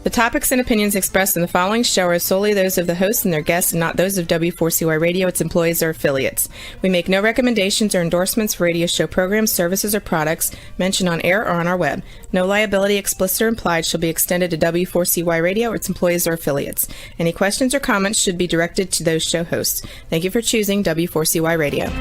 The topics and opinions expressed in the following show are solely those of the host and their guests and not those of W4CY Radio, its employees, or affiliates. We make no recommendations or endorsements for radio show programs, services, or products mentioned on air or on our web. No liability, explicit or implied, shall be extended to W4CY Radio or its employees or affiliates. Any questions or comments should be directed to those show hosts. Thank you for choosing W4CY Radio.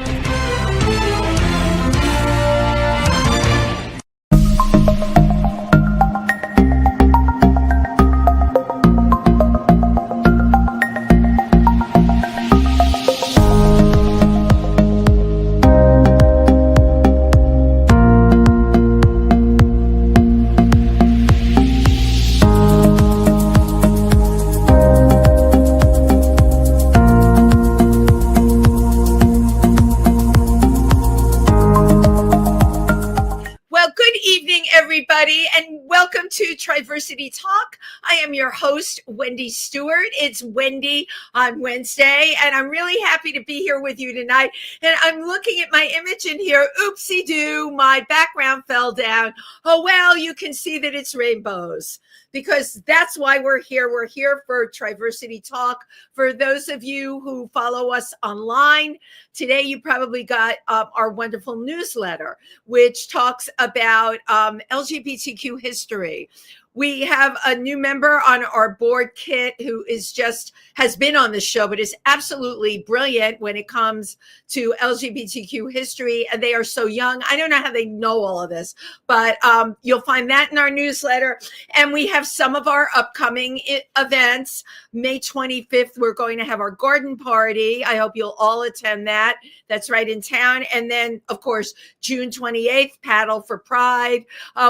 And welcome to Triversity Talk. I am your host, Wendy Stewart. It's Wendy on Wednesday, and I'm really happy to be here with you tonight. And I'm looking at my image in here. Oopsie-doo, my background fell down. Oh, well, you can see that it's rainbows, because that's why we're here. We're here for Triversity Talk. For those of you who follow us online, today you probably got our wonderful newsletter, which talks about LGBTQ history. We have a new member on our board, Kit, who has been on the show, but is absolutely brilliant when it comes to LGBTQ history. And they are so young. I don't know how they know all of this, but you'll find that in our newsletter. And we have some of our upcoming events. May 25th, we're going to have our garden party. I hope you'll all attend that. That's right in town. And then, of course, June 28th, Paddle for Pride.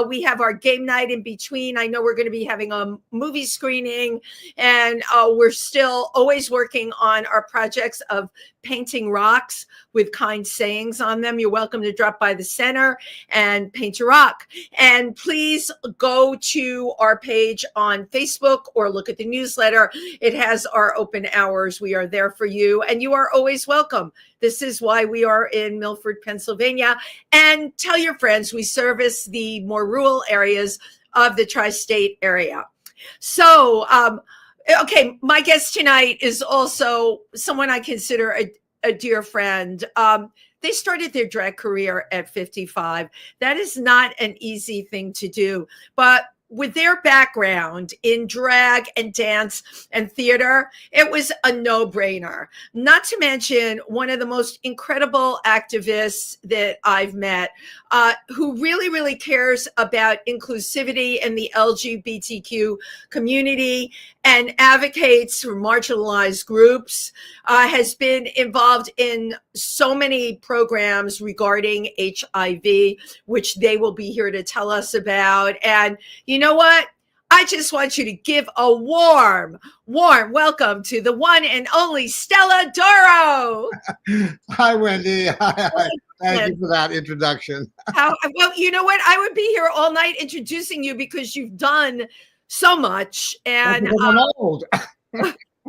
We have our game night in between. I know we're going to be having a movie screening, and we're still always working on our projects of painting rocks with kind sayings on them. You're welcome to drop by the center and paint a rock. And please go to our page on Facebook or look at the newsletter. It has our open hours. We are there for you, and you are always welcome. This is why we are in Milford, Pennsylvania. And tell your friends, we service the more rural areas of the tri-state area. So, okay, my guest tonight is also someone I consider a dear friend. They started their drag career at 55. That is not an easy thing to do, but with their background in drag and dance and theater, it was a no-brainer. Not to mention one of the most incredible activists that I've met, who really, really cares about inclusivity in the LGBTQ community and advocates for marginalized groups, has been involved in so many programs regarding HIV, which they will be here to tell us about. And you know what? I just want you to give a warm welcome to the one and only Stella Doro. Hi, Wendy. Thank you for that introduction. Well, you know what? I would be here all night introducing you because you've done so much, and I'm old.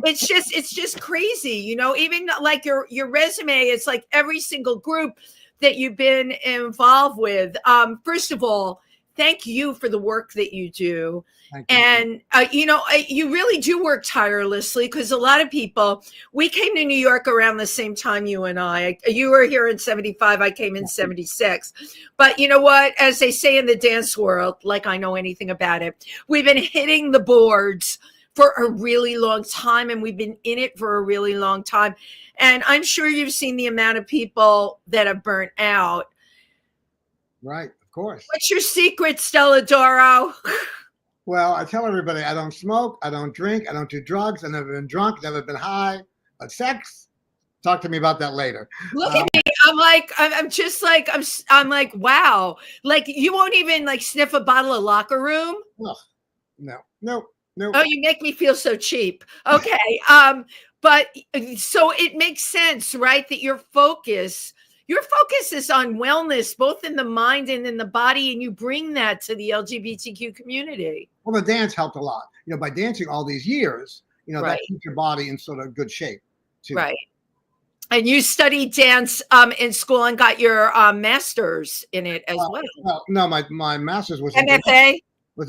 it's just crazy, you know. Even like your resume, it's like every single group that you've been involved with. First of all, thank you for the work that you do. And, you know, you really do work tirelessly, because a lot of people, we came to New York around the same time, you and I. You were here in 75, I came in 76. But you know what? As they say in the dance world, like I know anything about it, we've been hitting the boards for a really long time, and we've been in it for a really long time. And I'm sure you've seen the amount of people that have burnt out. Right, of course. What's your secret, Stella Doro? Well, I tell everybody I don't smoke, I don't drink, I don't do drugs, I've never been drunk, never been high, but sex, talk to me about that later. Look at me. I'm like, wow. Like, you won't even like sniff a bottle of Locker Room? Oh, no. Oh, you make me feel so cheap. Okay. But so it makes sense, right? That your focus is on wellness, both in the mind and in the body, and you bring that to the LGBTQ community. Well, the dance helped a lot. You know, by dancing all these years, you know, Right. that keeps your body in sort of good shape, too. Right. And you studied dance in school and got your master's in it as well. Well, no, my master's was MFA?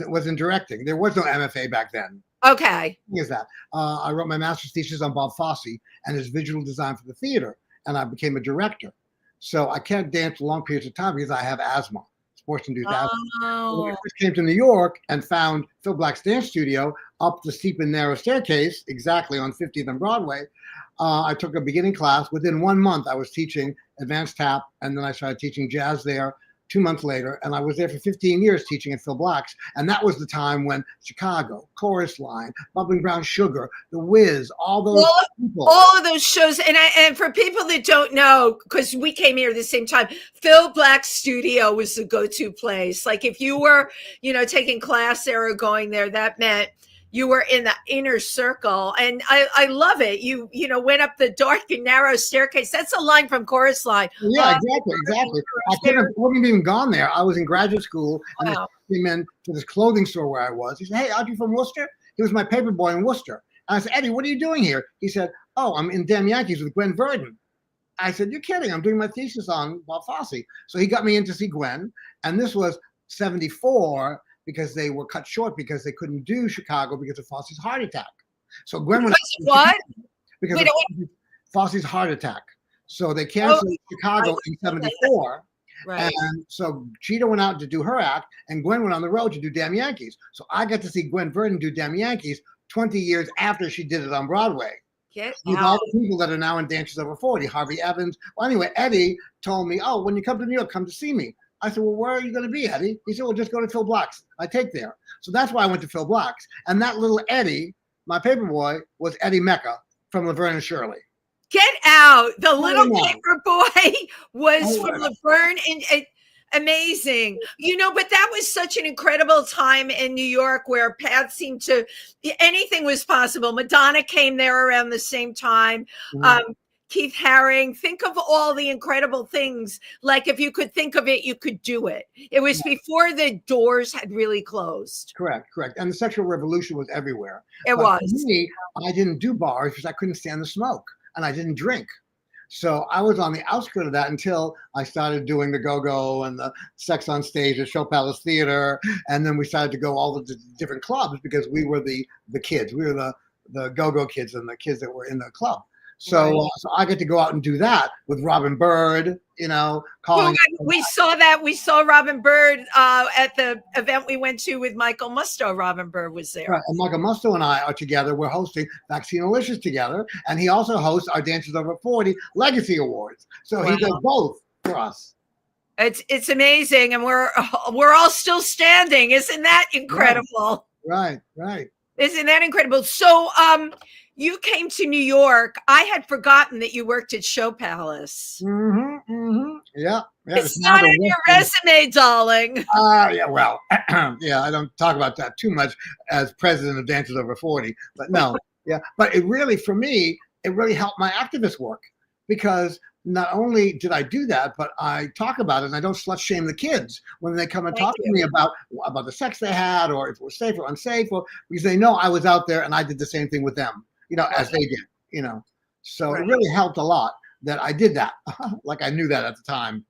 was in directing. There was no MFA back then. Okay. Is that I wrote my master's thesis on Bob Fosse and his visual design for the theater, and I became a director. So I can't dance for long periods of time because I have asthma, sports-induced asthma. Oh. When I first came to New York and found Phil Black's dance studio up the steep and narrow staircase, exactly on 50th and Broadway, I took a beginning class. Within 1 month, I was teaching advanced tap, and then I started teaching jazz there 2 months later, and I was there for 15 years teaching at Phil Black's, and that was the time when Chicago, Chorus Line, Bubbling Brown Sugar, The Wiz, all those people. All of those shows, and for people that don't know, because we came here at the same time, Phil Black's studio was the go-to place. Like if you were, taking class there or going there, that meant you were in the inner circle. And I love it. You went up the dark and narrow staircase. That's a line from Chorus Line. Yeah, exactly. I wouldn't even gone there. I was in graduate school, and Wow. I came in to this clothing store where I was. He said, "Hey, aren't you from Worcester?" He was my paper boy in Worcester. And I said, "Eddie, what are you doing here?" He said, "Oh, I'm in Damn Yankees with Gwen Verdon." I said, "You're kidding. I'm doing my thesis on Bob Fosse." So he got me in to see Gwen. And this was 74 because they were cut short because they couldn't do Chicago because of Fosse's heart attack. So Gwen was what? because Wait, of Fosse's heart attack. So they canceled Chicago in 74. Right. And so Cheetah went out to do her act, and Gwen went on the road to do Damn Yankees. So I got to see Gwen Verdon do Damn Yankees 20 years after she did it on Broadway. Get With out. all the people that are now in Dances Over 40, Harvey Evans. Well, anyway, Eddie told me, "Oh, when you come to New York, come to see me." I said, "Well, where are you going to be, Eddie?" He said, "Well, just go to Phil Black's. I take there." So that's why I went to Phil Black's. And that little Eddie, my paper boy, was Eddie Mecca from Laverne and Shirley. Get out. The little know. paper boy was Oh, from yeah. Laverne, and amazing. But that was such an incredible time in New York where paths seemed to, anything was possible. Madonna came there around the same time. Mhm. Keith Haring, think of all the incredible things. Like if you could think of it, you could do it. It was before the doors had really closed. Correct. And the sexual revolution was everywhere. It But was. For me, I didn't do bars because I couldn't stand the smoke, and I didn't drink. So I was on the outskirts of that until I started doing the go-go and the sex on stage at Show Palace Theater. And then we started to go all to the different clubs because we were the kids. We were the go-go kids and the kids that were in the club. So, Right. so I get to go out and do that with Robin Bird, calling. We saw that. We saw Robin Bird at the event we went to with Michael Musto. Robin Bird was there. Right. And Michael Musto and I are together. We're hosting Vaccinalicious together. And he also hosts our Dances Over 40 Legacy Awards. So he does both for us. It's amazing. And we're all still standing. Isn't that incredible? Right. Isn't that incredible? So you came to New York. I had forgotten that you worked at Show Palace. Yeah. It's not on your resume, darling. Yeah, well, yeah, I don't talk about that too much as president of Dances Over 40, but no, yeah. But it really, for me, it really helped my activist work because not only did I do that, but I talk about it and I don't slut shame the kids when they come and talk to me about the sex they had or if it was safe or unsafe, or because they know I was out there and I did the same thing with them, as they did, So it really helped a lot that I did that. Like I knew that at the time.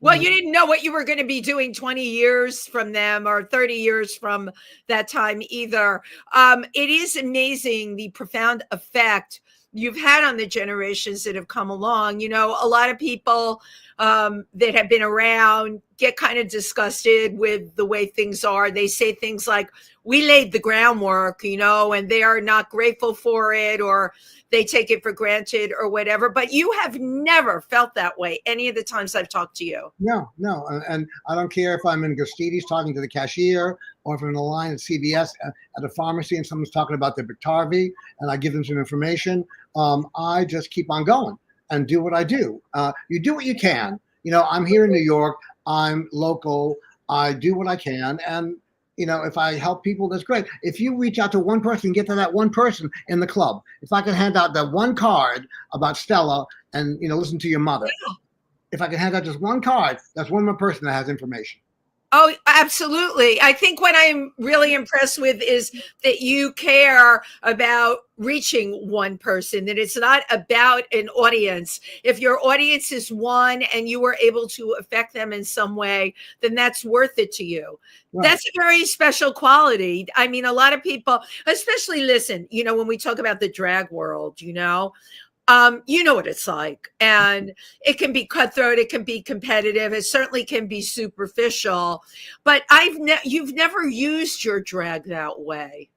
Well, you didn't know what you were going to be doing 20 years from them or 30 years from that time either. It is amazing the profound effect you've had on the generations that have come along. A lot of people that have been around get kind of disgusted with the way things are. They say things like, we laid the groundwork, and they are not grateful for it, or they take it for granted or whatever. But you have never felt that way any of the times I've talked to you. No. And I don't care if I'm in Gastides talking to the cashier or if I'm in the line at CVS at a pharmacy and someone's talking about their Biktarvy and I give them some information. I just keep on going and do what I do. You do what you can. I'm here in New York. I'm local. I do what I can. And, if I help people, that's great. If you reach out to one person, get to that one person in the club. If I can hand out that one card about Stella and, listen to your mother. If I can hand out just one card, that's one more person that has information. Oh, absolutely. I think what I'm really impressed with is that you care about reaching one person, that it's not about an audience. If your audience is one and you were able to affect them in some way, then that's worth it to you. Right. That's a very special quality. I mean, a lot of people, especially listen, when we talk about the drag world, you know what it's like, and it can be cutthroat, it can be competitive, it certainly can be superficial, but you've never used your drag that way.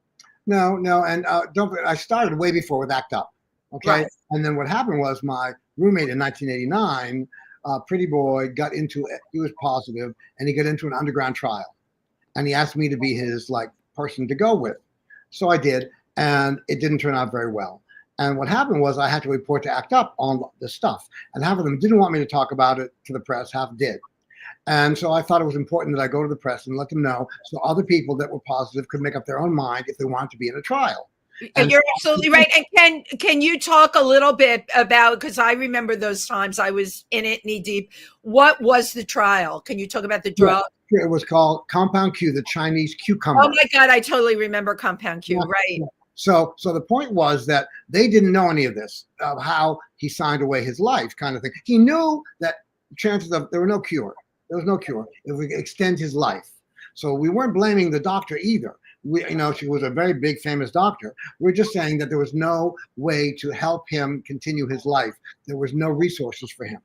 No, and I started way before with ACT UP, okay? Right. And then what happened was my roommate in 1989, pretty boy, got into it. He was positive, and he got into an underground trial, and he asked me to be his person to go with. So I did, and it didn't turn out very well. And what happened was I had to report to ACT UP on the stuff. And half of them didn't want me to talk about it to the press, half did. And so I thought it was important that I go to the press and let them know so other people that were positive could make up their own mind if they wanted to be in a trial. And you're absolutely right. And can you talk a little bit about, because I remember those times I was in it knee deep. What was the trial? Can you talk about the drug? It was called Compound Q, the Chinese cucumber. Oh my God, I totally remember Compound Q, right. Yeah. So the point was that they didn't know any of this, of how he signed away his life kind of thing. He knew that chances of there was no cure. There was no cure. It would extend his life. So we weren't blaming the doctor either. She was a very big, famous doctor. We're just saying that there was no way to help him continue his life. There was no resources for him.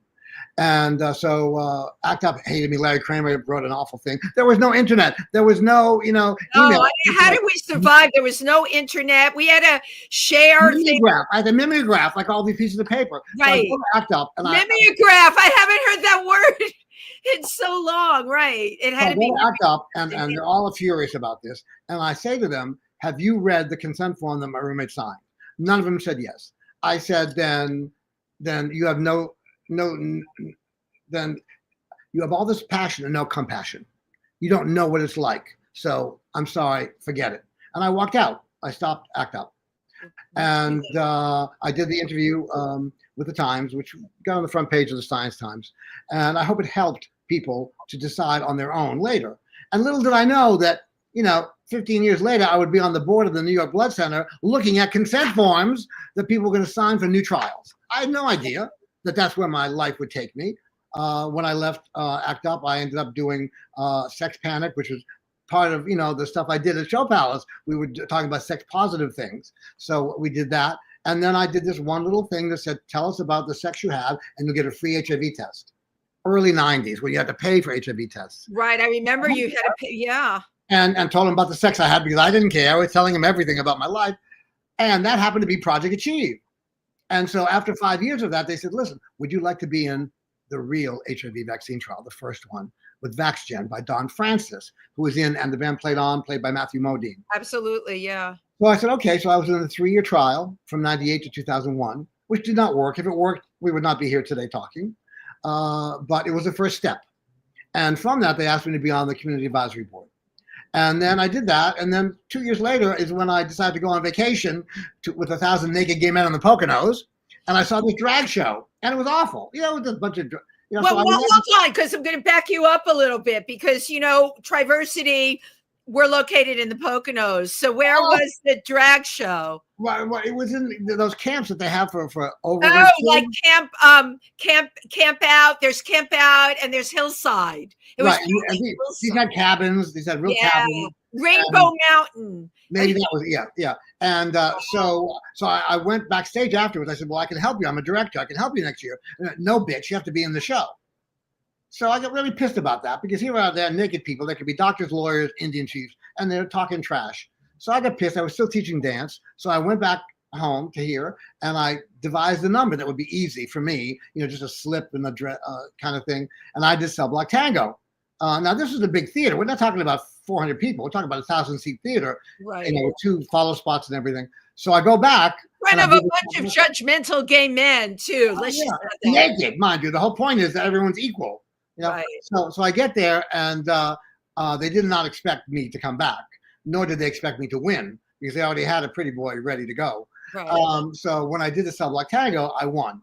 And so ACT UP hated me. Larry Kramer wrote an awful thing. There was no internet. There was no, email. How did we survive? There was no internet. We had to share mimeograph. I had a mimeograph, like all these pieces of paper. Right. So I ACT UP. And mimeograph. I haven't heard that word in so long. Right. It had to be ACT UP, and they're all furious about this. And I say to them, have you read the consent form that my roommate signed? None of them said yes. I said, then you have then you have all this passion and no compassion. You don't know what it's like. So I'm sorry, forget it. And I walked out. I stopped ACT UP. And I did the interview with the Times, which got on the front page of the Science Times. And I hope it helped people to decide on their own later. And little did I know that, 15 years later, I would be on the board of the New York Blood Center looking at consent forms that people were going to sign for new trials. I had no idea that that's where my life would take me. When I left ACT UP, I ended up doing Sex Panic, which was part of the stuff I did at Show Palace. We were talking about sex positive things, so we did that. And then I did this one little thing that said, "Tell us about the sex you have, and you'll get a free HIV test." Early '90s, when you had to pay for HIV tests. Right, I remember you had to pay. Yeah. And told them about the sex I had because I didn't care. I was telling them everything about my life, and that happened to be Project Achieve. And so after 5 years of that, they said, listen, would you like to be in the real HIV vaccine trial, the first one, with VaxGen by Don Francis, who was in And the Band Played On, played by Matthew Modine. Absolutely, yeah. So I said, okay. So I was in a 3-year trial from 98 to 2001, which did not work. If it worked, we would not be here today talking. But it was the first step. And from that, they asked me to be on the Community Advisory Board. And then I did that. And then 2 years later is when I decided to go on vacation with 1,000 naked gay men on the Poconos. And I saw this drag show. And it was awful. It was a bunch of... well, hold on, because I'm going to back you up a little bit. Because, Triversity, we're located in the Poconos. So where was the drag show? Well, it was in those camps that they have for over. Oh, like camp out. There's camp out and there's hillside. It was these had cabins. These had real cabins. Rainbow Mountain. Maybe that was yeah. And so I went backstage afterwards. I said, well, I can help you. I'm a director. I can help you next year. No, bitch, you have to be in the show. So I got really pissed about that because here are there naked people. There could be doctors, lawyers, Indian chiefs, and they're talking trash. So I got pissed. I was still teaching dance. So I went back home to here and I devised a number that would be easy for me, just a slip and a kind of thing. And I did Cell Block Tango. Now, this is a big theater. We're not talking about 400 people. We're talking about 1,000-seat theater, right? With 2 follow spots and everything. So I go back. In front of a bunch of judgmental gay men, too. Let's just naked, mind you. The whole point is that everyone's equal. Right. So I get there, and they did not expect me to come back, nor did they expect me to win, because they already had a pretty boy ready to go. Right. So when I did the Cell Block Tango, I won.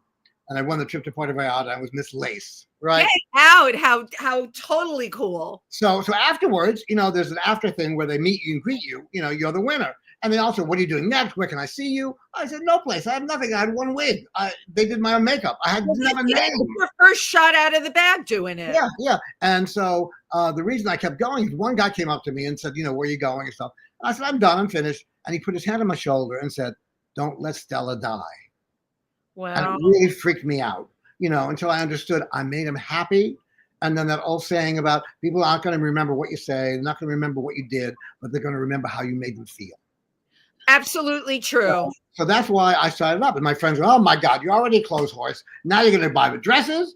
and I won the trip to Puerto Vallarta. I was Miss Lace, right? Get out! How totally cool. So afterwards, there's an after thing where they meet you and greet you. You're the winner. And they also, what are you doing next? Where can I see you? I said, no place. I have nothing. I had one wig. They did my own makeup. I had never name. Your first shot out of the bag doing it. Yeah. And so the reason I kept going is one guy came up to me and said, where are you going and stuff. And I said, I'm done. I'm finished. And he put his hand on my shoulder and said, don't let Stella die. Wow. And it really freaked me out, until I understood I made him happy. And then that old saying about people aren't going to remember what you say, they're not going to remember what you did, but they're going to remember how you made them feel. Absolutely true. So that's why I started up. And my friends were, oh my God, you're already a clothes horse. Now you're going to buy the dresses.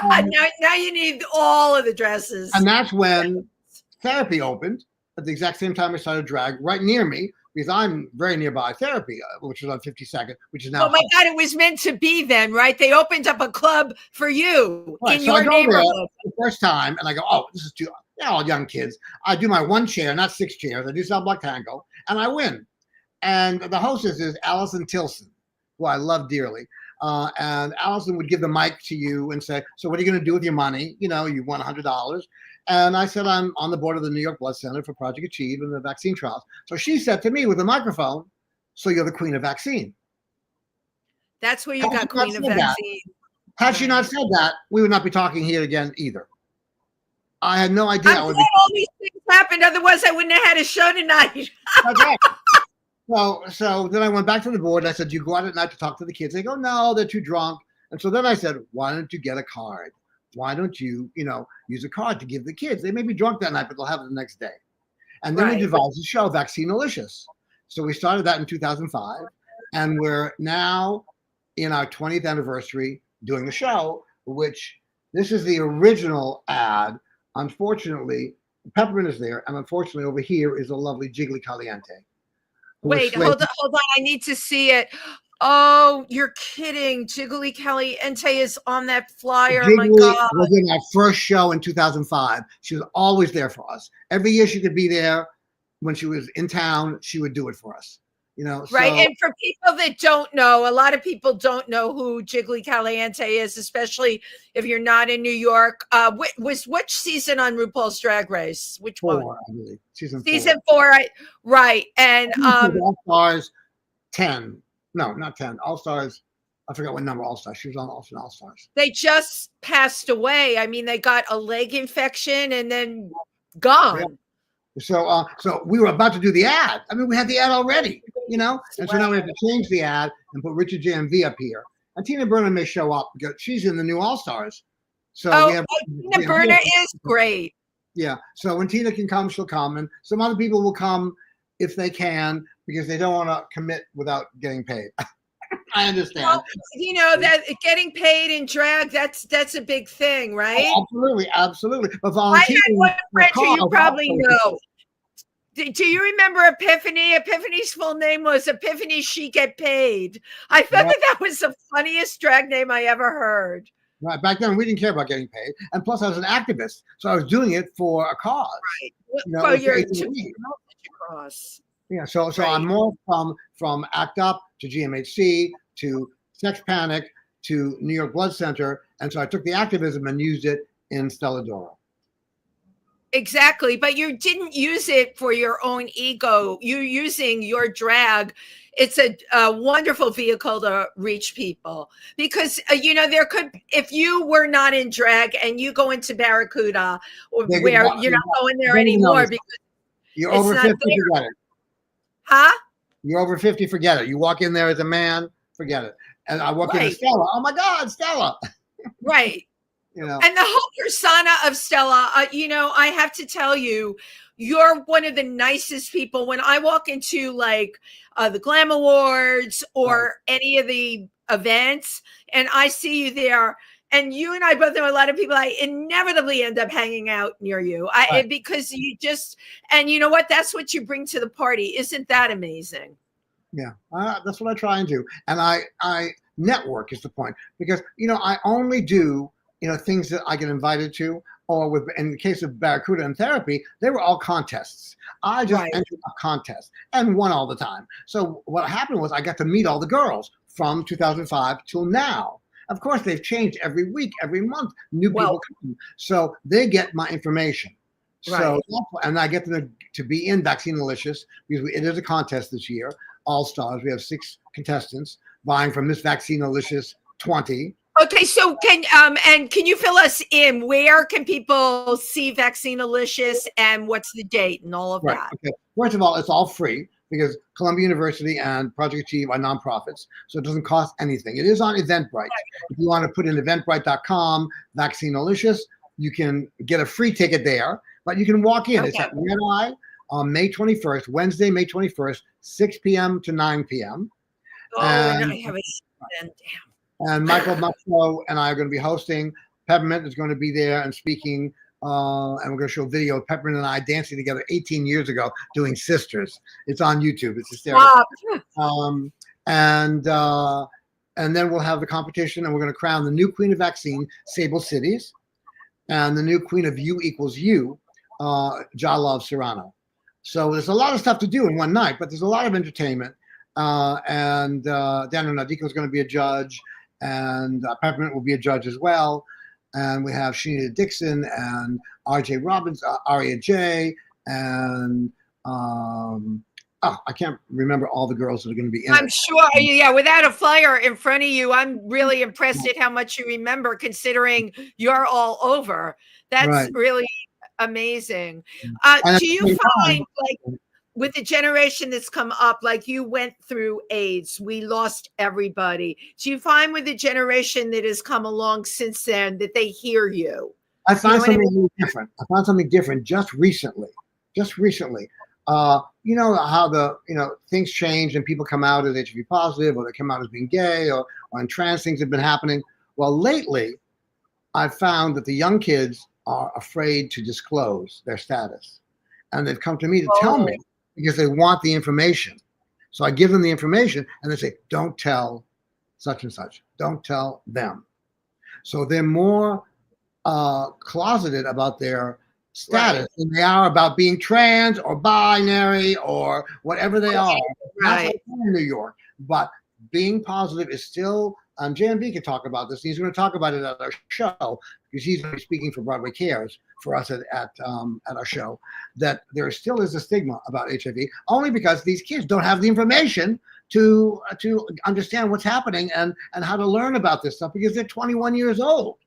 Now you need all of the dresses. And that's when therapy opened at the exact same time I started drag right near me, because I'm very nearby therapy, which is on 52nd, which is now. Oh my God, it was meant to be then, right? They opened up a club for you in your neighborhood. The first time, and I go, oh, this is too, they're all young kids. I do my one chair, not 6 chairs. I do South Block Tango, and I win. And the hostess is Allison Tilson, who I love dearly. And Allison would give the mic to you and say, so what are you going to do with your money? You won $100. And I said, I'm on the board of the New York Blood Center for Project Achieve and the vaccine trials. So she said to me with a microphone, so you're the queen of vaccine. That's where you got queen of vaccine. Had she not said that, we would not be talking here again either. I had no idea. I'm glad all these things happened. Otherwise, I wouldn't have had a show tonight. Okay. So then I went back to the board and I said, do you go out at night to talk to the kids? They go, no, they're too drunk. And so then I said, why don't you get a card? Why don't you, use a card to give the kids? They may be drunk that night, but they'll have it the next day. And then we devised the show, Vaccinalicious. So we started that in 2005. And we're now in our 20th anniversary doing the show, which this is the original ad. Unfortunately, Peppermint is there. And unfortunately, over here is a lovely Jiggly Caliente. Wait, hold on. I need to see it. Oh, you're kidding. Jiggly Caliente is on that flyer. Jiggly, oh my God. Was in our first show in 2005. She was always there for us. Every year she could be there. When she was in town, she would do it for us. Right. And for people that don't know, a lot of people don't know who Jiggly Caliente is, especially if you're not in New York. Which season on RuPaul's Drag Race? Which 4, one? I believe. Season 4. Right. And All Stars 10. No, not 10. All Stars. I forgot what number All Stars. She was on All Stars. They just passed away. I mean, they got a leg infection and then gone. Yeah. So we were about to do the ad. I mean, we had the ad already, and so now we have to change the ad and put Richard J.M.V. up here. And Tina Burner may show up because she's in the new All Stars. So Tina Burner is great. Yeah. So when Tina can come, she'll come, and some other people will come if they can because they don't want to commit without getting paid. I understand. Well, that getting paid in drag, that's a big thing, right? Oh, absolutely. But volunteering. I had one friend who you probably know. Do you remember Epiphany? Epiphany's full name was Epiphany She Get Paid. I thought that was the funniest drag name I ever heard. Right. Back then, we didn't care about getting paid. And plus, I was an activist. So I was doing it for a cause. Right. For your cause. Yeah. So I'm more from ACT UP to GMHC to Sex Panic to New York Blood Center. And so I took the activism and used it in Stella Doro. Exactly. But you didn't use it for your own ego. You're using your drag. It's a wonderful vehicle to reach people because, there could, if you were not in drag and you go into Barracuda or where you're not going there anymore because you're over 50, forget it. Huh? You're over 50, forget it. You walk in there as a man, forget it. And I walk into Stella. Oh my God, Stella. Right. And the whole persona of Stella, I have to tell you, you're one of the nicest people. When I walk into the Glam Awards or any of the events and I see you there, and you and I both know a lot of people, I inevitably end up hanging out near you because you just, and you know what? That's what you bring to the party. Isn't that amazing? Yeah, that's what I try and do. And I network is the point because, I only do, things that I get invited to, or in the case of Barracuda and Therapy, they were all contests. I just entered a contest and won all the time. So what happened was I got to meet all the girls from 2005 till now. Of course, they've changed every week, every month. New Well, people come, so they get my information. right. So, and I get them to be in Vaccinalicious because it is a contest this year. All stars. We have 6 contestants vying for Miss Vaccinalicious 20. Okay, so can you fill us in? Where can people see Vaccinalicious and what's the date and all of Right. that? Okay. First of all, it's all free because Columbia University and Project Achieve are nonprofits, so it doesn't cost anything. It is on Eventbrite. If you want to put in eventbrite.com, Vaccinalicious, you can get a free ticket there, but you can walk in. Okay. It's at Red Eye on May 21st, Wednesday, May 21st, 6 p.m. to 9 p.m. Oh, and I have a And Michael Musso and I are going to be hosting. Peppermint is going to be there and speaking. And we're going to show video of Peppermint and I dancing together 18 years ago doing Sisters. It's on YouTube. It's hysterical. And then we'll have the competition, and we're going to crown the new queen of vaccine, Sable Cities, and the new queen of U equals U, Jalov Serrano. So there's a lot of stuff to do in one night, but there's a lot of entertainment. And Daniel Nadico is going to be a judge, and Peppermint will be a judge as well. And we have Shanita Dixon and R.J. Robbins, Aria J, and I can't remember all the girls that are going to be in I'm it. sure, yeah, without a flyer in front of you, I'm really impressed at how much you remember considering you're all over. That's Right. really amazing. And Do you find, like, with the generation that's come up, like you went through AIDS, we lost everybody. Do you find with the generation that has come along since then that they hear you? I found something really different. I found something different just recently. You know how things change and people come out as HIV positive, or they come out as being gay, or on trans, things have been happening. Well, lately, I've found that the young kids are afraid to disclose their status. And they've come to me to tell me because they want the information. So I give them the information and they say, don't tell such and such. Don't tell them. So they're more closeted about their status than they are about being trans or binary or whatever they are. That's like in New York. But being positive is still, JMB can talk about this. He's going to talk about it at our show because he's going to be speaking for Broadway Cares for us at our show, that there still is a stigma about HIV, only because these kids don't have the information to understand what's happening and how to learn about this stuff because they're 21 years old.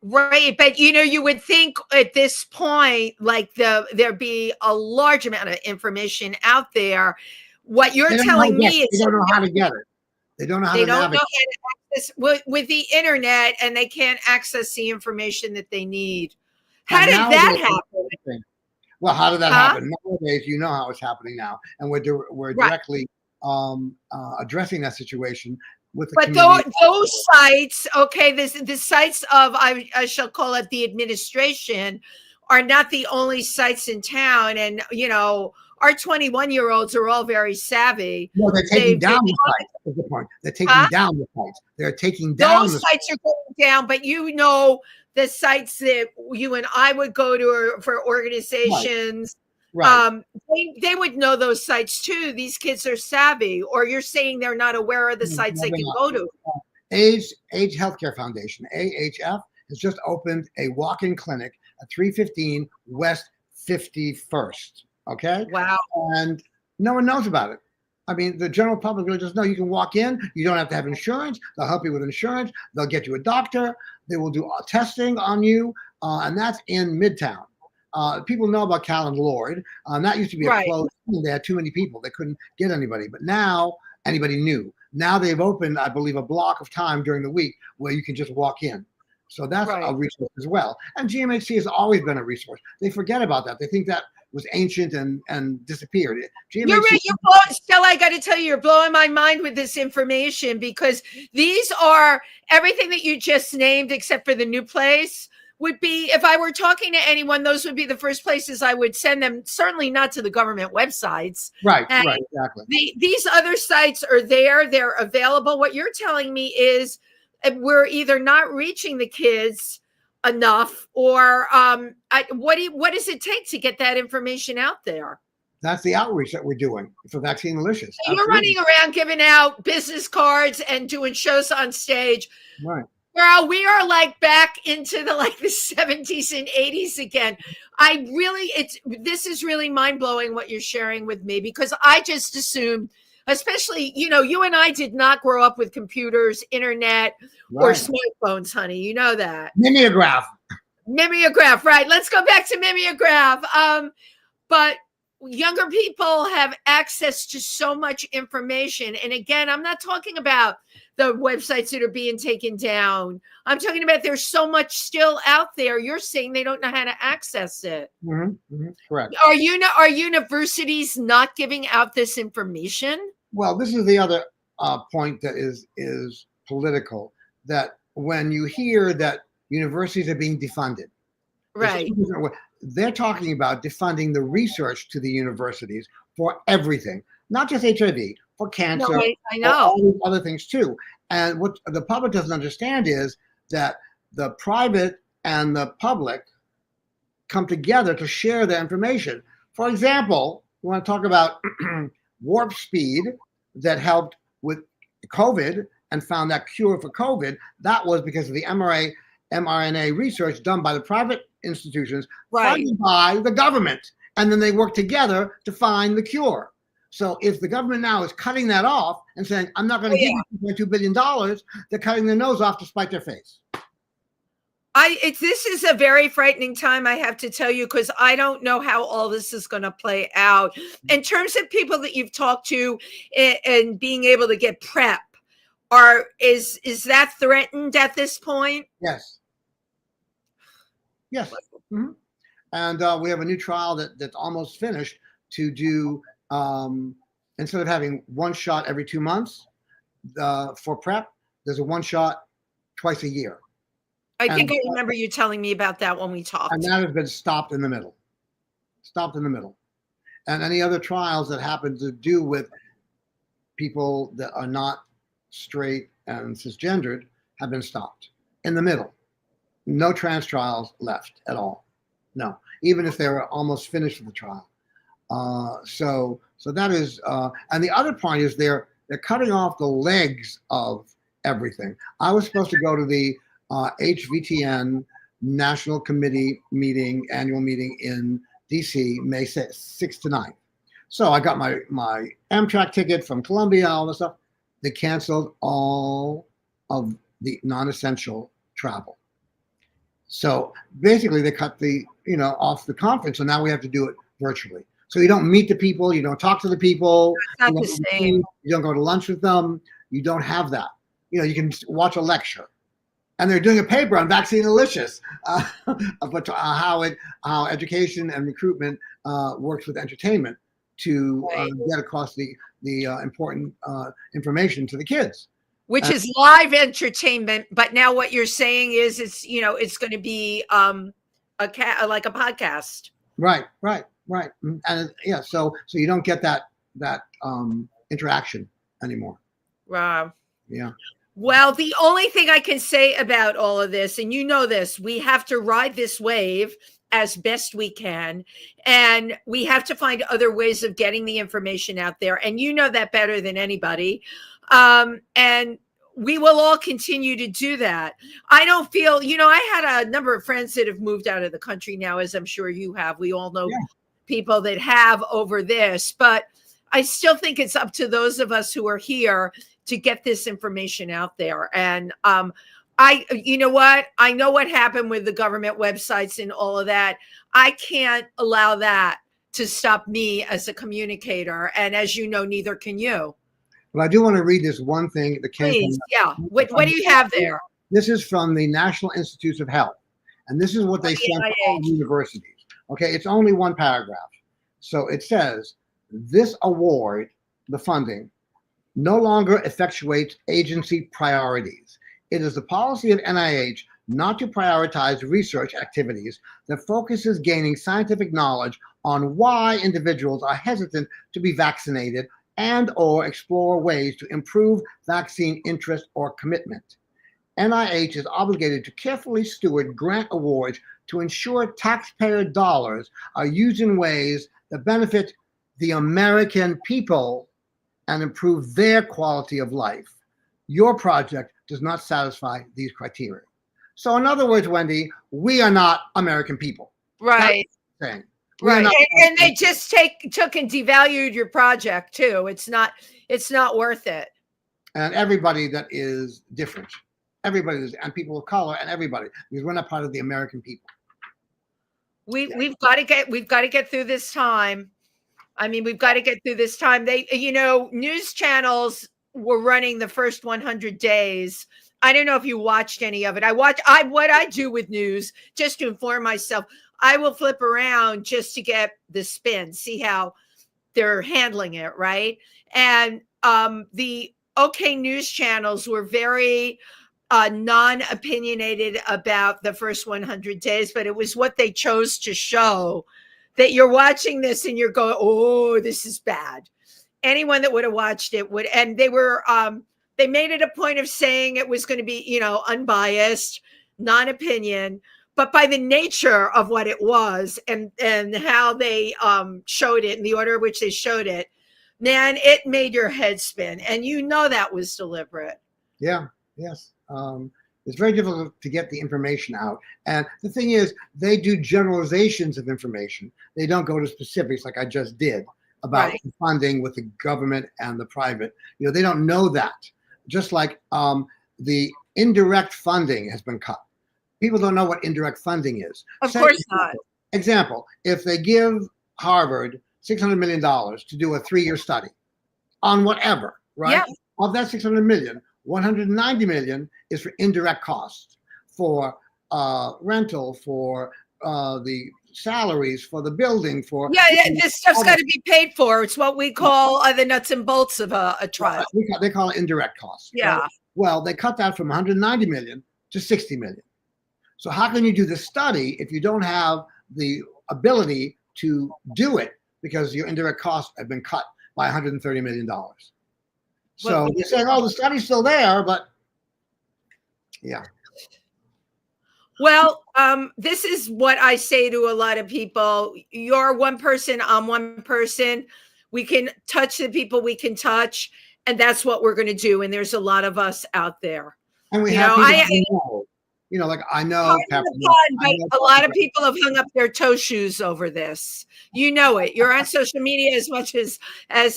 Right, but you would think at this point, like there'd be a large amount of information out there. What you're telling me is they don't know how to get it. They don't know how to navigate. Access with the internet, and they can't access the information that they need. How did that happen? Well, how did that happen? Nowadays, you know how it's happening now, and we're directly addressing that situation. But those sites, okay, the sites of, I shall call it the administration, are not the only sites in town. And, our 21-year-olds are all very savvy. No, they're taking down the sites. That's the point. They're taking down the sites. They're taking down those sites are going down, but the sites that you and I would go to for organizations. Right. They would know those sites too. These kids are savvy, or you're saying they're not aware of the sites they can go to. AIDS Healthcare Foundation, AHF, has just opened a walk-in clinic at 315 West 51st. Okay. Wow. And no one knows about it. I mean, the general public really doesn't know. You can walk in. You don't have to have insurance. They'll help you with insurance. They'll get you a doctor. They will do testing on you, and that's in Midtown. People know about Callan Lord. That used to be a closed thing. They had too many people. They couldn't get anybody. But now anybody knew. Now they've opened, I believe, a block of time during the week where you can just walk in. So that's a resource as well. And GMHC has always been a resource. They forget about that. They think that was ancient and disappeared. You're right. Stella, I got to tell you, you're blowing my mind with this information, because these are everything that you just named, except for the new place, would be, if I were talking to anyone, those would be the first places I would send them. Certainly not to the government websites. Right, exactly. These other sites are there. They're available. What you're telling me is we're either not reaching the kids enough, or what does it take to get that information out there? That's the outreach that we're doing for Vaccine Delicious. So you're running around giving out business cards and doing shows on stage. Right. Girl, we are like back into the 70s and 80s again. This is really mind blowing what you're sharing with me, because I just assumed, especially, you and I did not grow up with computers, internet, or smartphones, honey. You know that. Mimeograph, right. Let's go back to mimeograph. But younger people have access to so much information. And again, I'm not talking about the websites that are being taken down. I'm talking about there's so much still out there. You're saying they don't know how to access it. Correct. Are universities not giving out this information? Well, this is the other point that is political, that when you hear that universities are being defunded, right, they're talking about defunding the research to the universities for everything, not just HIV, for cancer. No, I know. All these other things too. And what the public doesn't understand is that the private and the public come together to share their information. For example, you want to talk about warp speed that helped with COVID and found that cure for COVID. That was because of the mRNA research done by the private institutions, funded by the government. And then they work together to find the cure. So if the government now is cutting that off and saying, I'm not going to give you $2.2 billion, they're cutting their nose off to spite their face. This is a very frightening time, I have to tell you, because I don't know how all this is going to play out. In terms of people that you've talked to and being able to get PrEP, is that threatened at this point? Yes. Mm-hmm. And we have a new trial that's almost finished to do, instead of having one shot every 2 months for PrEP, there's a one shot twice a year. I think I remember you telling me about that when we talked. And that has been stopped in the middle. And any other trials that happen to do with people that are not straight and cisgendered have been stopped in the middle. No trans trials left at all. No, even if they were almost finished with the trial. So that is, and the other point is they're cutting off the legs of everything. I was supposed to go to the HVTN National Committee annual meeting in DC, May 6th to 9th. So I got my Amtrak ticket from Columbia, all this stuff. They canceled all of the non-essential travel. So basically they cut off the conference. So now we have to do it virtually. So you don't meet the people, you don't talk to the people. It's not the same. You don't go to lunch with them. You don't have that. You can watch a lecture. And they're doing a paper on Vaccine Delicious, about how education and recruitment works with entertainment to get across the important information to the kids. Which is live entertainment, but now what you're saying is it's going to be like a podcast. Right, and so you don't get that interaction anymore. Wow. Yeah. Well, the only thing I can say about all of this, and you know this, we have to ride this wave as best we can, and we have to find other ways of getting the information out there. And you know that better than anybody. And we will all continue to do that. I don't feel, I had a number of friends that have moved out of the country now, as I'm sure you have. We all know people that have over this, but I still think it's up to those of us who are here to get this information out there. And you know what? I know what happened with the government websites and all of that. I can't allow that to stop me as a communicator. And as you know, neither can you. Well, I do want to read this one thing that came. Please, What do you have there? This is from the National Institutes of Health. And this is what they sent to all universities. Okay, it's only one paragraph. So it says, this award, the funding, no longer effectuates agency priorities. It is the policy of NIH not to prioritize research activities that focuses gaining scientific knowledge on why individuals are hesitant to be vaccinated and or explore ways to improve vaccine interest or commitment. NIH is obligated to carefully steward grant awards to ensure taxpayer dollars are used in ways that benefit the American people and improve their quality of life. Your project does not satisfy these criteria. So in other words, Wendy, we are not American people. Right. That's what I'm saying. Right. And they just took and devalued your project too. It's not worth it. And everybody that is different. Everybody is, and people of color and everybody, because we're not part of the American people. We've got to get through this time. I mean, we've got to get through this time. They, news channels were running the first 100 days. I don't know if you watched any of it. What I do with news, just to inform myself, I will flip around just to get the spin, see how they're handling it, right? And the OK News channels were very non-opinionated about the first 100 days, but it was what they chose to show, that you're watching this and you're going, oh, this is bad. Anyone that would have watched it would, and they were, they made it a point of saying it was going to be, unbiased, non-opinion, but by the nature of what it was and how they showed it in the order in which they showed it, man, it made your head spin. And that was deliberate. Yeah, yes. It's very difficult to get the information out. And the thing is, they do generalizations of information. They don't go to specifics like I just did about funding with the government and the private. They don't know that. Just like the indirect funding has been cut. People don't know what indirect funding is. Of course not. Example, if they give Harvard $600 million to do a 3-year study on whatever, right? Yeah. Of that $600 million, $190 million is for indirect costs, for rental, for the salaries, for the building, for this stuff's got to be paid for. It's what we call the nuts and bolts of a trial. They call it indirect costs. Yeah. Right? Well, they cut that from $190 million to $60 million. So how can you do the study if you don't have the ability to do it because your indirect costs have been cut by $130 million? So you're saying, oh, the study's still there, but yeah. Well, this is what I say to a lot of people. You're one person, I'm one person. We can touch the people we can touch, and that's what we're going to do. And there's a lot of us out there. And we have people like I know. But a lot of people have hung up their toe shoes over this. It. You're on social media as much as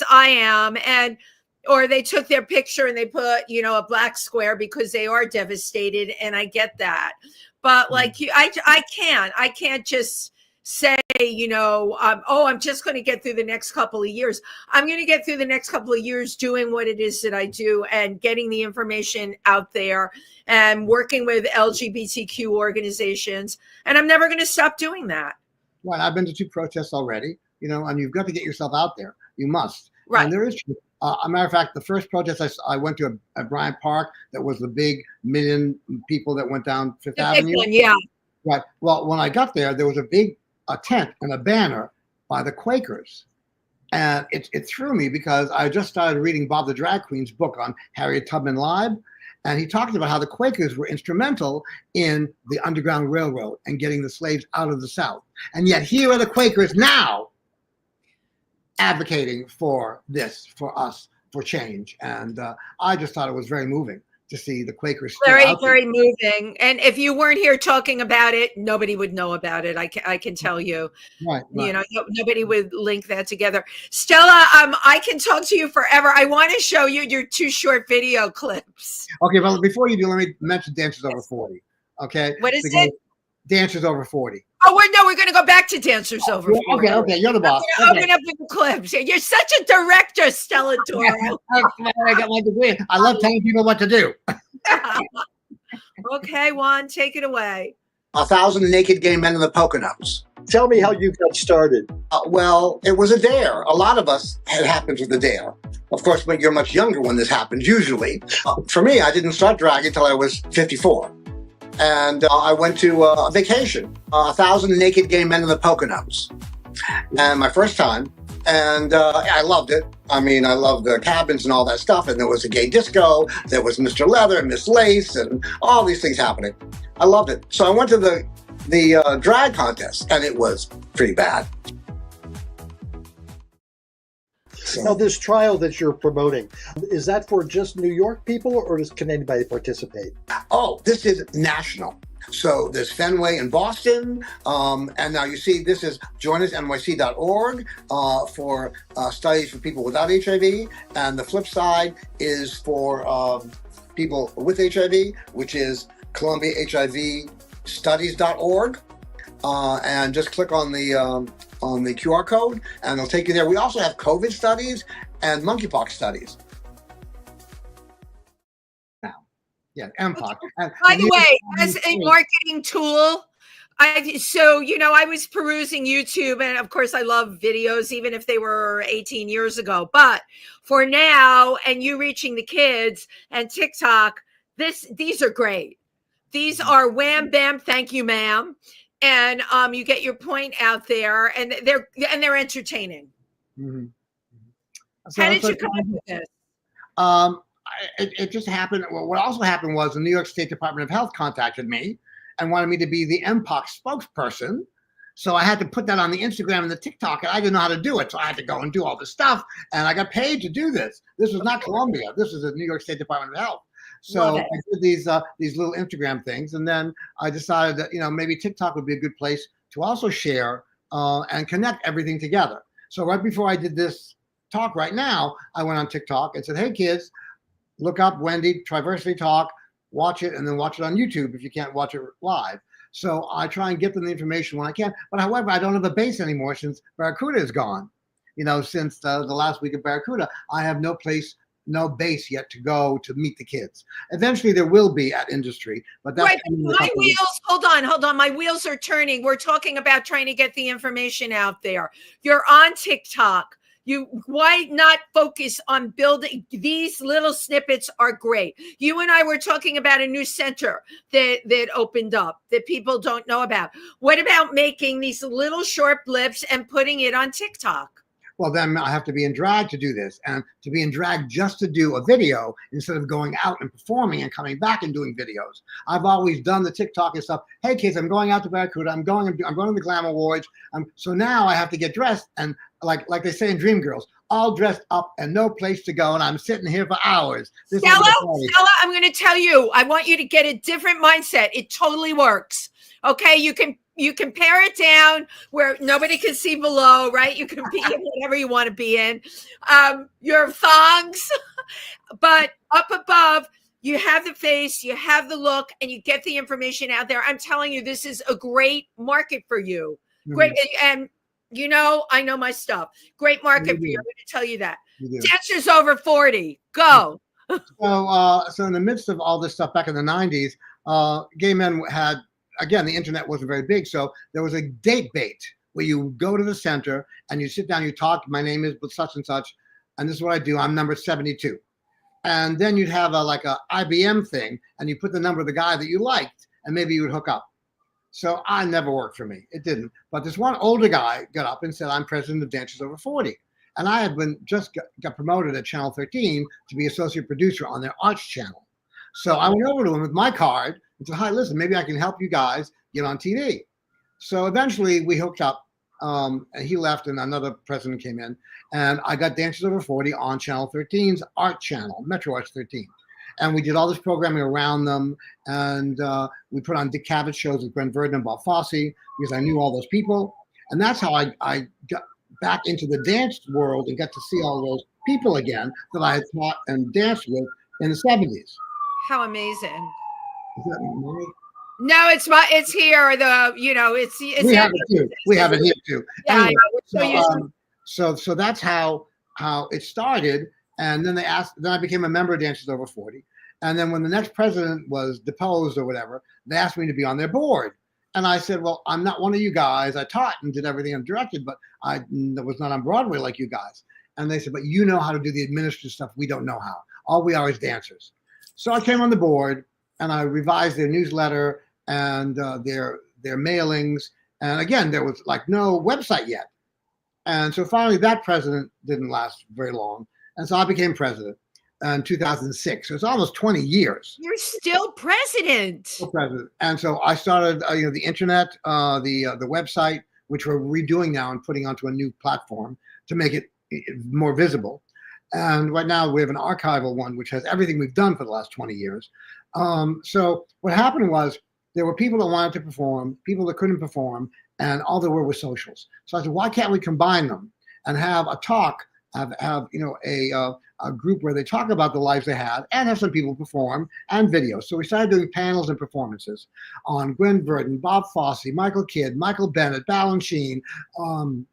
I am, or they took their picture and they put, a black square because they are devastated. And I get that. But like I can't just say, I'm just going to get through the next couple of years. I'm going to get through the next couple of years doing what it is that I do and getting the information out there and working with LGBTQ organizations. And I'm never going to stop doing that. Right. I've been to 2 protests already, and you've got to get yourself out there. You must. Right. And there is a matter of fact, the first protest I went to at Bryant Park, that was the big 1 million people that went down Fifth Avenue. Yeah. Right. Well, when I got there was a tent and a banner by the Quakers. And it threw me because I just started reading Bob the Drag Queen's book on Harriet Tubman Live. And he talked about how the Quakers were instrumental in the Underground Railroad and getting the slaves out of the South. And yet here are the Quakers now advocating for this, for us, for change. And I just thought it was very moving to see the Quakers. Very moving. And if you weren't here talking about it, nobody would know about it. I can tell you. Right. Nobody would link that together. Stella, I can talk to you forever. I want to show you your 2 short video clips. Okay, well, before you do, let me mention Dancers Over 40. Okay. What is it? Dancers Over 40. Oh, we're going to go back to Dancers Over 40. Okay, you're the boss. Open up with the clips. You're such a director, Stella Toro. I got my degree. I love telling people what to do. Okay, Juan, take it away. 1,000 naked gay men in the Poconos. Tell me how you got started. Well, it was a dare. A lot of us had happened with a dare. Of course, when you're much younger when this happens, usually. For me, I didn't start drag until I was 54. And I went to a vacation, 1,000 naked gay men in the Poconos. And my first time, and I loved it. I mean, I loved the cabins and all that stuff. And there was a gay disco. There was Mr. Leather and Miss Lace and all these things happening. I loved it. So I went to the drag contest, and it was pretty bad. Now, this trial that you're promoting, is that for just New York people, or can anybody participate? Oh, this is national. So there's Fenway in Boston, and now you see this is joinusnyc.org for studies for people without HIV, and the flip side is for people with HIV, which is ColumbiaHIVstudies.org, and just click on the QR code, and they'll take you there. We also have COVID studies and monkeypox studies. Yeah, MPOC. By the way, as a marketing tool, I was perusing YouTube, and of course I love videos, even if they were 18 years ago. But for now, and you reaching the kids and TikTok, these are great. These are wham bam, thank you, ma'am, and you get your point out there, and they're entertaining. Mm-hmm. How did you come up with this? It just happened. Well, what also happened was the New York State Department of Health contacted me and wanted me to be the MPOC spokesperson. So I had to put that on the Instagram and the TikTok, and I didn't know how to do it. So I had to go and do all this stuff, and I got paid to do this. This was not Columbia. This was the New York State Department of Health. So I did these little Instagram things, and then I decided that maybe TikTok would be a good place to also share and connect everything together. So right before I did this talk right now, I went on TikTok and said, "Hey kids, look up Wendy Triversity Talk, watch it, and then watch it on YouTube if you can't watch it live." So I try and get them the information when I can. But however, I don't have a base anymore since Barracuda is gone. Since the last week of Barracuda, I have no base yet to go to meet the kids. Eventually there will be at industry, but that's right. My wheels, hold on. My wheels are turning. We're talking about trying to get the information out there. You're on TikTok. Why not focus on building? These little snippets are great. You and I were talking about a new center that opened up that people don't know about. What about making these little short blips and putting it on TikTok? Well, then I have to be in drag to do this, and to be in drag just to do a video instead of going out and performing and coming back and doing videos. I've always done the TikTok and stuff. Hey kids, I'm going out to Barracuda. I'm going to the Glam Awards. So now I have to get dressed, and like they say in Dreamgirls, all dressed up and no place to go, and I'm sitting here for hours. Stella, I'm going to tell you, I want you to get a different mindset. It totally works. Okay, you can pare it down where nobody can see below, right? You can be in whatever you want to be in. Your thongs, but up above, you have the face, you have the look, and you get the information out there. I'm telling you, this is a great market for you. Mm-hmm. Great. And I know my stuff. Great market for you. I'm going to tell you that. Dancers over 40. Go. So in the midst of all this stuff back in the 90s, gay men had, again, the internet wasn't very big, so there was a date bait where you go to the center and you sit down, you talk, my name is such and such, and this is what I do, I'm number 72. And then you'd have a IBM thing, and you put the number of the guy that you liked, and maybe you would hook up. So I never worked for me. It didn't. But this one older guy got up and said, I'm president of Dancers Over 40. And I had got promoted at Channel 13 to be associate producer on their arts channel. So I went over to him with my card and said, hi, listen, maybe I can help you guys get on TV. So eventually we hooked up, and he left and another president came in, and I got Dancers Over 40 on Channel 13's art channel, Metro Arts 13. And we did all this programming around them, and we put on Dick Cavett shows with Brent Verdon and Bob Fosse because I knew all those people. And that's how I got back into the dance world and got to see all those people again that I had taught and danced with in the 70s. How amazing. Is that my... No, it's here. It's we have it too. We have it here too. Yeah, anyway, so that's how it started. And then then I became a member of Dancers Over 40. And then when the next president was deposed or whatever, they asked me to be on their board. And I said, well, I'm not one of you guys. I taught and did everything and directed, but I was not on Broadway like you guys. And they said, but you know how to do the administrative stuff. We don't know how. All we are is dancers. So I came on the board and I revised their newsletter and their mailings. And again, there was no website yet. And so finally that president didn't last very long. And so I became president in 2006. So it's almost 20 years. You're still president. Still president. And so I started, the internet, the website, which we're redoing now and putting onto a new platform to make it, more visible. And right now we have an archival one, which has everything we've done for the last 20 years. So what happened was there were people that wanted to perform, people that couldn't perform, and all there were socials. So I said, why can't we combine them and have a talk, have a group where they talk about the lives they had and have some people perform and videos. So we started doing panels and performances on Gwen Verdon, Bob Fosse, Michael Kidd, Michael Bennett, Balanchine, the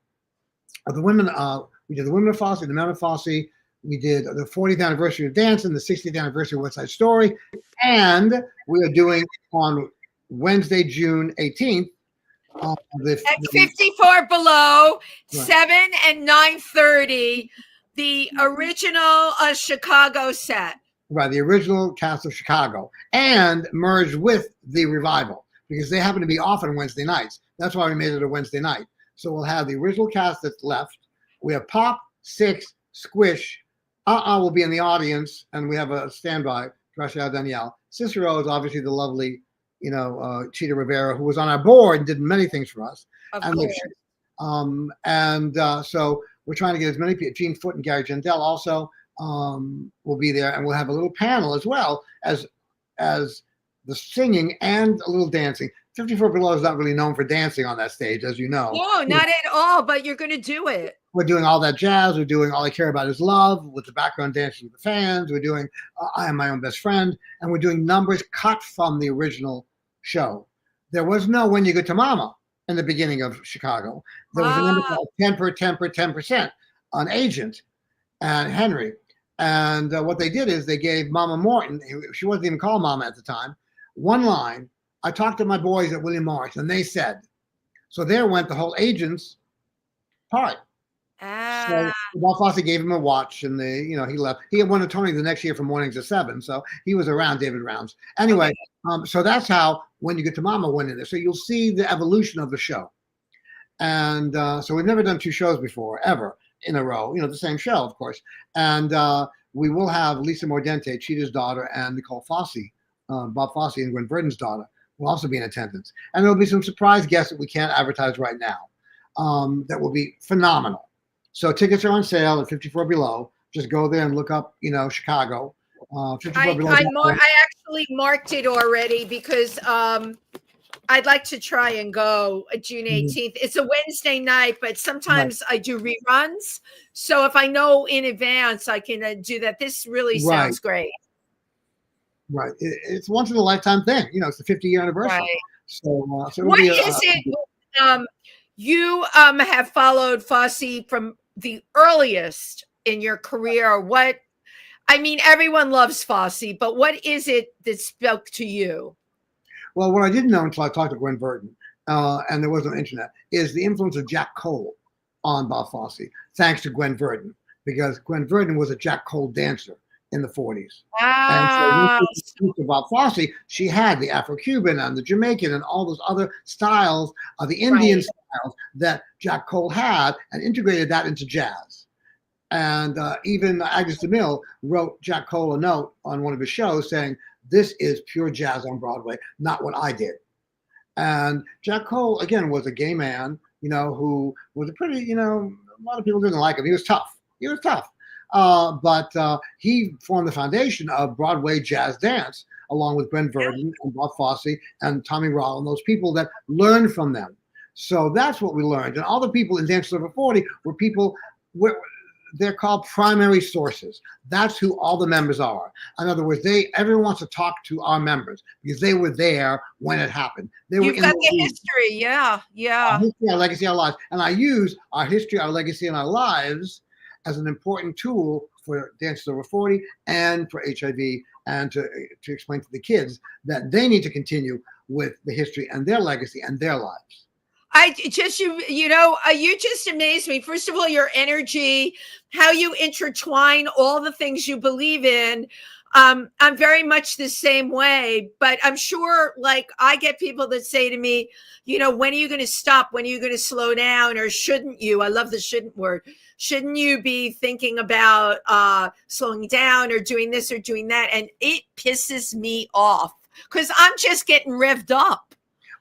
women. We did the women of Fosse, the men of Fosse. We did the 40th anniversary of Dancing, the 60th anniversary of West Side Story, and we are doing on Wednesday, June 18th. At 54 Below, 7 and 9:30, the original Chicago set. Right, the original cast of Chicago, and merged with the revival because they happen to be off on Wednesday nights. That's why we made it a Wednesday night. So we'll have the original cast that's left. We have Pop, Six, Squish. Will be in the audience, and we have a standby, Gracia Danielle. Cicero is obviously the lovely, Cheetah Rivera, who was on our board and did many things for us. Of and course. So we're trying to get as many people. Gene Foote and Gary Gendell also will be there, and we'll have a little panel as well as the singing and a little dancing. 54 Below is not really known for dancing on that stage, as you know. No, not at all, but you're going to do it. We're doing all that jazz. We're doing All I Care About Is Love with the background dancing with the fans. We're doing I Am My Own Best Friend. And we're doing numbers cut from the original show. There was no When You Get to Mama in the beginning of Chicago. There was a number called 10% on Agent and Henry. And what they did is they gave Mama Morton, she wasn't even called Mama at the time, one line. I talked to my boys at William Morris, and they said, so there went the whole Agent's part. So Bob Fosse gave him a watch, and he left. He had won a Tony the next year for Mornings at 7, so he was around David Rounds. Anyway, so that's how When You Get to Mama went in there. So you'll see the evolution of the show. And so we've never done two shows before, ever, in a row. The same show, of course. And we will have Lisa Mordente, Cheetah's daughter, and Nicole Fosse, Bob Fosse and Gwen Verdon's daughter, will also be in attendance. And there'll be some surprise guests that we can't advertise right now that will be phenomenal. So tickets are on sale at 54 Below. Just go there and look up, Chicago. 54 Below. I actually marked it already because I'd like to try and go June 18th. It's a Wednesday night, but sometimes I do reruns. So if I know in advance, I can do that. This really sounds great. Right. It's once in a lifetime thing. It's the 50-year anniversary. Right. So what is it? You have followed Fosse from the earliest in your career. Everyone loves Fosse, but what is it that spoke to you? Well, what I didn't know until I talked to Gwen Verdon, and there was no internet, is the influence of Jack Cole on Bob Fosse, thanks to Gwen Verdon, because Gwen Verdon was a Jack Cole dancer in the 40s. And so Bob Fosse, she had the Afro-Cuban and the Jamaican and all those other styles of the Indian styles that Jack Cole had, and integrated that into jazz. And even Agnes DeMille wrote Jack Cole a note on one of his shows saying, this is pure jazz on Broadway, not what I did. And Jack Cole, again, was a gay man, who was a pretty, a lot of people didn't like him. He was tough. But he formed the foundation of Broadway jazz dance, along with Gwen Verdon and Bob Fosse and Tommy Rowell and those people that learned from them. So that's what we learned. And all the people in Dance Over 40 were people, they're called primary sources. That's who all the members are. In other words, everyone wants to talk to our members because they were there when it happened. You've got the history, yeah. Our history, our legacy, our lives. And I use our history, our legacy, and our lives as an important tool for Dances Over 40 and for HIV, and to explain to the kids that they need to continue with the history and their legacy and their lives. You just amaze me. First of all, your energy, how you intertwine all the things you believe in. I'm very much the same way, but I'm sure, I get people that say to me, when are you going to stop? When are you going to slow down? Or shouldn't you? I love the shouldn't word. Shouldn't you be thinking about slowing down or doing this or doing that? And it pisses me off because I'm just getting revved up.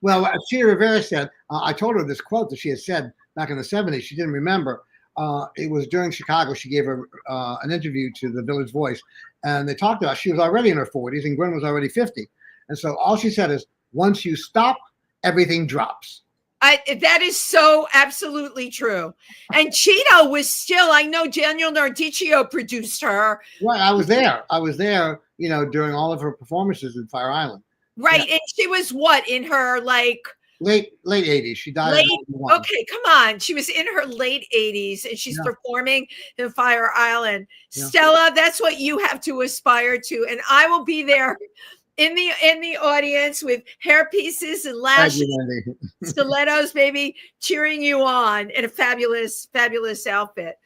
Well, as Cheetah Rivera said, I told her this quote that she had said back in the 70s. She didn't remember. it was during Chicago. She gave an interview to the Village Voice, and they talked about she was already in her 40s and Gwen was already 50. And so all she said is, once you stop, everything drops. That is so absolutely true. And Cheeto was still, I know Daniel Nardicchio produced her. Right, I was there, you know, during all of her performances in Fire Island. Right, yeah. And she was what, in her like late 80s. She died. Okay, come on. She was in her late 80s and she's performing in Fire Island. Yeah. Stella, that's what you have to aspire to, and I will be there in the audience with hair pieces and lashes, stilettos, baby, cheering you on in a fabulous outfit.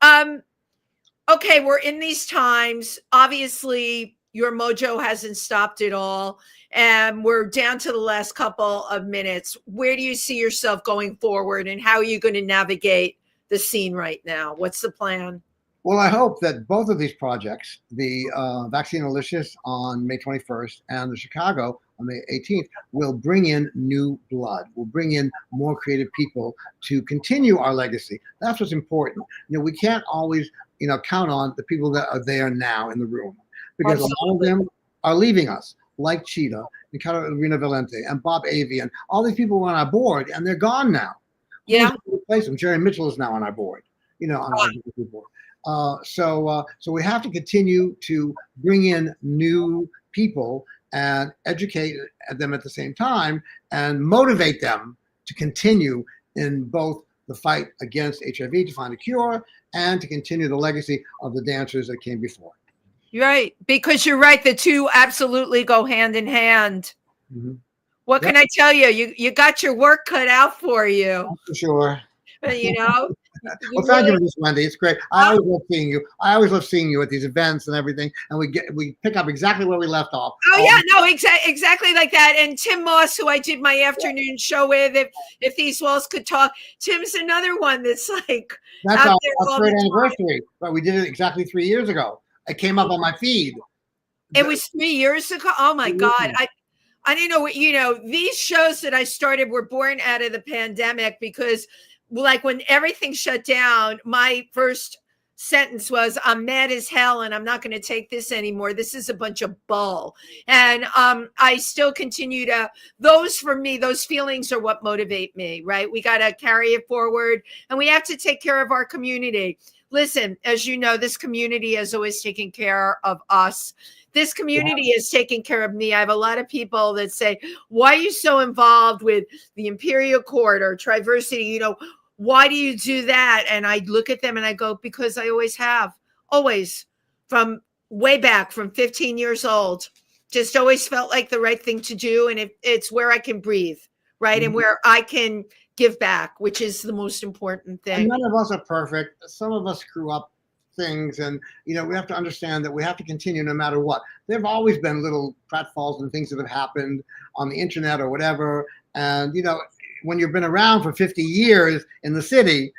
Okay, we're in these times. Obviously, your mojo hasn't stopped at all, and we're down to the last couple of minutes. Where do you see yourself going forward, and how are you going to navigate the scene right now? What's the plan? Well, I hope that both of these projects, the Vaccine Alicious on May 21st and the Chicago on May 18th, will bring in new blood, will bring in more creative people to continue our legacy. That's what's important. You know, we can't always, you know, count on the people that are there now in the room, because a lot of them are leaving us, like Cheetah and Carolina Valente and Bob Avey, and all these people were on our board and they're gone now. Yeah. Who's replace them? Jerry Mitchell is now on our board, you know, on our board. So we have to continue to bring in new people and educate them at the same time and motivate them to continue in both the fight against HIV, to find a cure, and to continue the legacy of the dancers that came before. Right, because you're right. The two absolutely go hand in hand. Mm-hmm. What can I tell you? You got your work cut out for you. For sure. You know. Well, thank you for this, Wendy. It's great. I always love seeing you. I always love seeing you at these events and everything, and we pick up exactly where we left off. Oh yeah, no, exactly like that. And Tim Moss, who I did my afternoon show with, if these walls could talk, Tim's another one that's like that's our third anniversary. But we did it exactly 3 years ago. It came up on my feed. It was 3 years ago. Oh my God. I didn't know what, you know, these shows that I started were born out of the pandemic, because like when everything shut down, my first sentence was, I'm mad as hell and I'm not going to take this anymore. This is a bunch of bull. And I still continue to, for me, those feelings are what motivate me, right? We got to carry it forward, and we have to take care of our community. Listen, as you know, this community has always taken care of us. This community is taking care of me. I have a lot of people that say, why are you so involved with the Imperial Court or Triversity? You know, why do you do that? And I look at them and I go, because I always have, always, from way back, from 15 years old, just always felt like the right thing to do. And it's where I can breathe, right? Mm-hmm. And where I can give back, which is the most important thing. And none of us are perfect. Some of us screw up things, and you know, we have to understand that we have to continue no matter what. There have always been little pratfalls and things that have happened on the internet or whatever, and you know, when you've been around for 50 years in the city,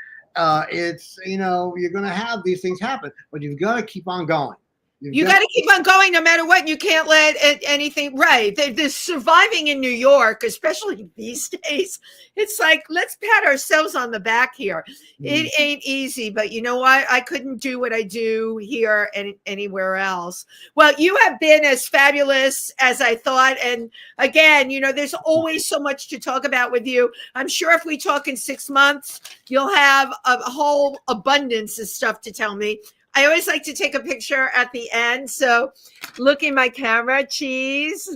it's, you know, you're going to have these things happen, but you've got to keep on going. You got to keep on going no matter what. You can't let anything, right. The surviving in New York, especially these days, it's like, let's pat ourselves on the back here. It ain't easy, but you know what? I couldn't do what I do here and anywhere else. Well, you have been as fabulous as I thought. And again, you know, there's always so much to talk about with you. I'm sure if we talk in 6 months, you'll have a whole abundance of stuff to tell me. I always like to take a picture at the end. So look in my camera. Cheese.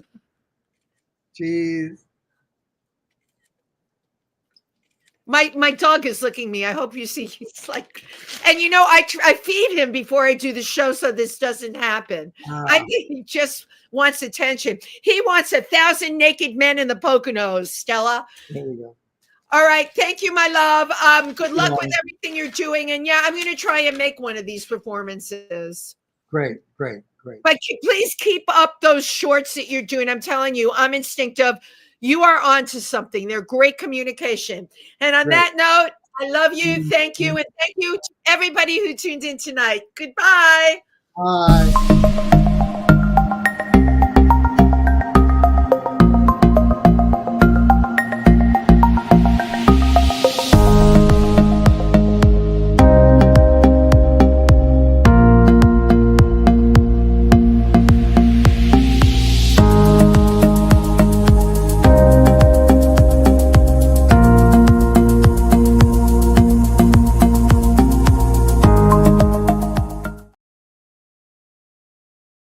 Cheese. My dog is licking me. I hope you see. He's like, and you know, I feed him before I do the show so this doesn't happen. I think he just wants attention. He wants 1,000 naked men in the Poconos, Stella. There we go. All right. Thank you, my love. Good luck with everything you're doing. And yeah, I'm going to try and make one of these performances. Great. But please keep up those shorts that you're doing. I'm telling you, I'm instinctive. You are onto something. They're great communication. And on that note, I love you. Thank you. And thank you to everybody who tuned in tonight. Goodbye. Bye.